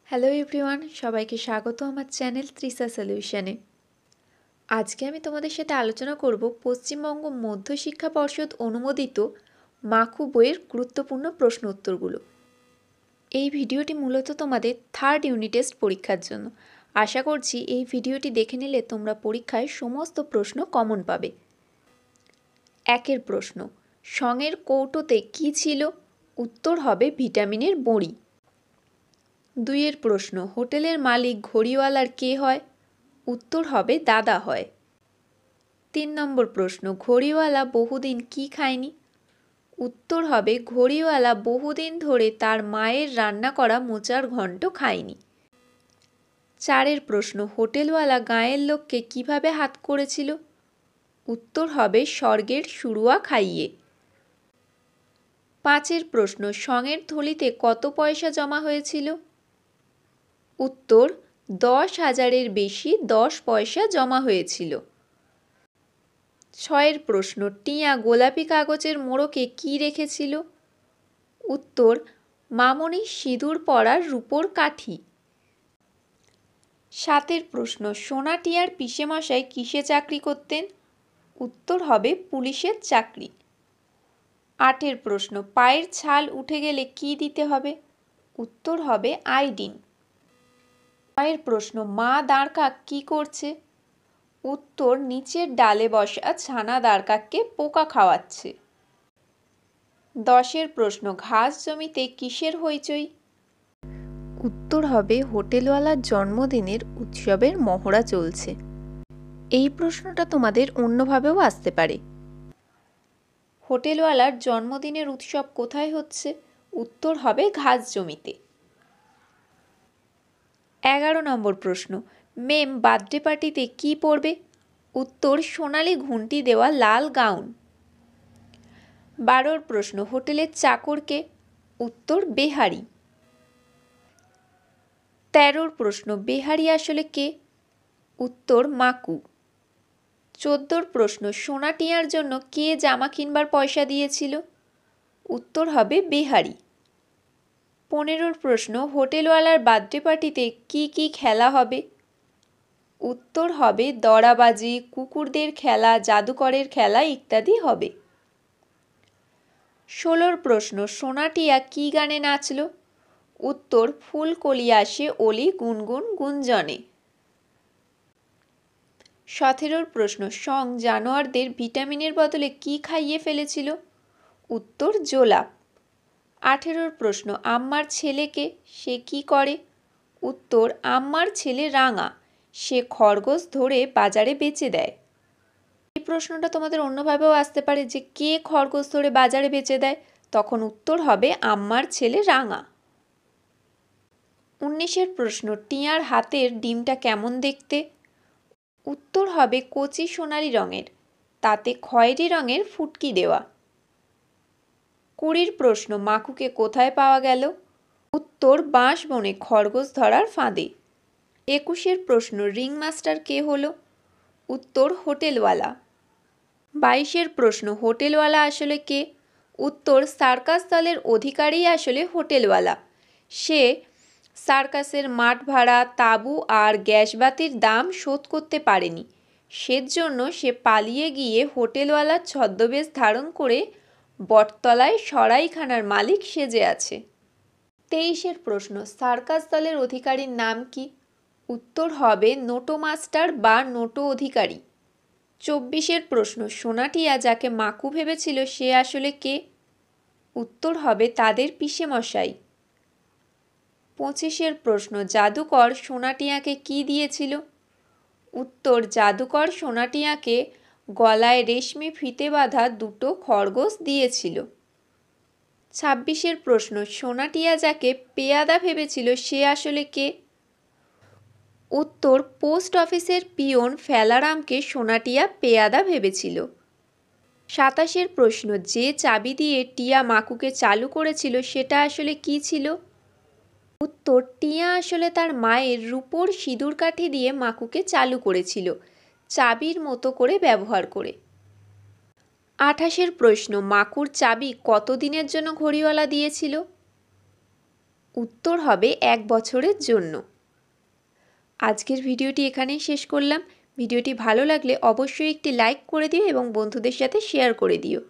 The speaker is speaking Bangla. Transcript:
হ্যালো এভরিওয়ান, সবাইকে স্বাগত আমার চ্যানেল তৃষা সলিউশনে। আজকে আমি তোমাদের সাথে আলোচনা করব পশ্চিমবঙ্গ মধ্যশিক্ষা পর্ষদ অনুমোদিত মাকু বইয়ের গুরুত্বপূর্ণ প্রশ্ন উত্তরগুলো। এই ভিডিওটি মূলত তোমাদের থার্ড ইউনিট টেস্ট পরীক্ষার জন্য। আশা করছি এই ভিডিওটি দেখে নিলে তোমরা পরীক্ষায় সমস্ত প্রশ্ন কমন পাবে। একের প্রশ্ন, সঙের কৌটোতে কী ছিল? উত্তর হবে ভিটামিনের বড়ি। দুইয়ের প্রশ্ন, হোটেলের মালিক ঘড়িওয়ালার কে হয়? উত্তর হবে দাদা হয়। 3 নম্বর প্রশ্ন, ঘড়িওয়ালা বহুদিন কি খায়নি? উত্তর হবে ঘড়িওয়ালা বহুদিন ধরে তার মায়ের রান্না করা মোচার ঘন্ট খায়নি। 4এর প্রশ্ন, হোটেলওয়ালা গাঁয়ের লোককে কিভাবে হাত করেছিল? উত্তর হবে স্বর্গের শুরুয়া খাইয়ে। 5এর প্রশ্ন, সঙের থলিতে কত পয়সা জমা হয়েছিল? উত্তর 10,000-এর বেশি 10 পয়সা জমা হয়েছিল। 6এর প্রশ্ন, টিয়া গোলাপি কাগজের মোড়কে কি রেখেছিল? উত্তর মামনির সিঁদুর পরার রূপোর কাঠি। 7এর প্রশ্ন, সোনা টিয়ার পিসেমশাই কিসে চাকরি করতেন? উত্তর হবে পুলিশের চাকরি। 8এর প্রশ্ন, পায়ের ছাল উঠে গেলে কি দিতে হবে? উত্তর হবে আয়োডিন। 9এর প্রশ্ন, মা দাঁড়কাক কি করছে? উত্তর নিচের ডালে বসা ছানা দাঁড়কাককে পোকা খাওয়াচ্ছে। 10এর প্রশ্ন, ঘাস জমিতে কিসের হইচই? উত্তর হবে হোটেলওয়ালার জন্মদিনের উৎসবের মহড়া চলছে। এই প্রশ্নটা তোমাদের অন্যভাবেও আসতে পারে। হোটেলওয়ালার জন্মদিনের উৎসব কোথায় হচ্ছে? উত্তর হবে ঘাস জমিতে। 11 নম্বর প্রশ্ন, মেম বার্থডে পার্টিতে কি পরবে? উত্তর সোনালি ঘুঁটি দেওয়া লাল গাউন। 12 প্রশ্ন, হোটেলের চাকরকে? উত্তর বেহারি। 13 প্রশ্ন, বেহারি আসলে কে? উত্তর মাকু। 14 প্রশ্ন, সোনা টিয়ার জন্য কে জামা কিনবার পয়সা দিয়েছিল? উত্তর হবে বেহারি। 15 প্রশ্ন, হোটেলওয়ালার বার্থডে পার্টিতে কি কি খেলা হবে? উত্তর হবে দড়াবাজি, কুকুরদের খেলা, জাদুকরের খেলা ইত্যাদি হবে। 16 প্রশ্ন, সোনা টিয়া কি গানে নাচল? উত্তর ফুল কলি আসে অলি গুনগুন গুঞ্জনে। 17 প্রশ্ন, সং জানোয়ারদের ভিটামিনের বদলে কি খাইয়ে ফেলেছিল? উত্তর জোলা। 18 প্রশ্ন, আম্মার ছেলেকে সে কি করে? উত্তর আম্মার ছেলে রাঙা, সে খরগোশ ধরে বাজারে বেচে দেয়। এই প্রশ্নটা তোমাদের অন্যভাবেও আসতে পারে যে কে খরগোশ ধরে বাজারে বেচে দেয়? তখন উত্তর হবে আম্মার ছেলে রাঙা। 19 প্রশ্ন, টিয়ার হাতের ডিমটা কেমন দেখতে? উত্তর হবে কচি সোনালি রঙের, তাতে খয়েরি রঙের ফুটকি দেওয়া। 20 প্রশ্ন, মাকুকে কোথায় পাওয়া গেল? উত্তর বাঁশবনে খরগোশ ধরার ফাঁদে। 21 প্রশ্ন, রিংমাস্টার কে হলো? উত্তর হোটেলওয়ালা। 22 প্রশ্ন, হোটেলওয়ালা আসলে কে? উত্তর সার্কাস দলের অধিকারী আসলে হোটেলওয়ালা। সে সার্কাসের মাঠ ভাড়া, তাঁবু আর গ্যাসবাতির দাম শোধ করতে পারেনি, সেজন্য সে পালিয়ে গিয়ে হোটেলওয়ালার ছদ্মবেশ ধারণ করে বটতলায় সরাইখানার মালিক সেজে আছে। 23 প্রশ্ন, সার্কাস দলের অধিকারীর নাম কি? উত্তর হবে নোটো মাস্টার বা নোটো অধিকারী। 24 প্রশ্ন, সোনা টিয়া যাকে মাকু ভেবেছিল সে আসলে কে? উত্তর হবে তাদের পিসেমশাই। 25 প্রশ্ন, জাদুকর সোনা টিয়াকে কি দিয়েছিল? উত্তর জাদুকর সোনা টিয়াকে গলায় রেশমি ফিতে বাঁধা দুটো খরগোশ দিয়েছিল। 26 প্রশ্ন, সোনা টিয়া যাকে পেয়াদা ভেবেছিল সে আসলে কে? উত্তর পোস্ট অফিসের পিয়ন ফেলারামকে সোনা টিয়া পেয়াদা ভেবেছিল। 27 প্রশ্ন, যে চাবি দিয়ে টিয়া মাকুকে চালু করেছিল সেটা আসলে কি ছিল? উত্তর টিয়া আসলে তার মায়ের রূপোর সিঁদুর কাঠি দিয়ে মাকুকে চালু করেছিল, চাবির মতো করে ব্যবহার করে। 28 প্রশ্ন, মাকুর চাবি কতদিনের জন্য ঘড়িওয়ালা দিয়েছিল? উত্তর হবে 1 বছরের জন্য। আজকের ভিডিওটি এখানেই শেষ করলাম। ভিডিওটি ভালো লাগলে অবশ্যই একটি লাইক করে দিও এবং বন্ধুদের সাথে শেয়ার করে দিও।